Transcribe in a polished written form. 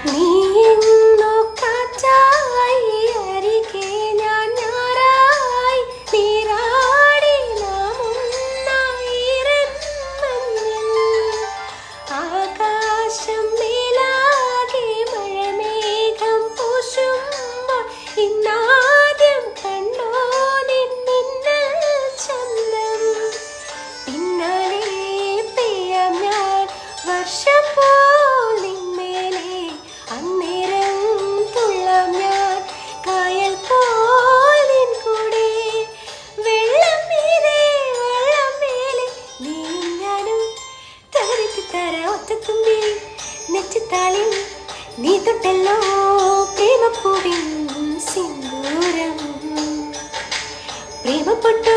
നീ എങ്ങോ കാറ്റായി അരികെ ഞാൻ ഞാറായി നീരാടി നാം ഒന്നായിരുന്നെങ്കിൽ ആകാശം മേലാകെ മഴമേഘം പൂശുമ്പോൾ ഇന്നാദ്യം കണ്ടോ നിന്നിന്നൽ ചന്തം പിന്നാലെ പെയ്യാം ഞാൻ വർഷം പോൽ നിന്മേലെ അന്നേരം തുള്ളാം ഞാൻ കായൽ പോൽ നിൻ കൂടെ വെള്ളം മീതെ വെള്ളം മേലെ നീയും ഞാനും തകർത്തി തര ഒറ്റത്തുമ്പി നെറ്റിത്താളിൽ നീ തൊട്ടല്ലോ പ്രേമപ്പൂവിൻ സിന്ദൂരം പ്രേമപ്പെട്ടു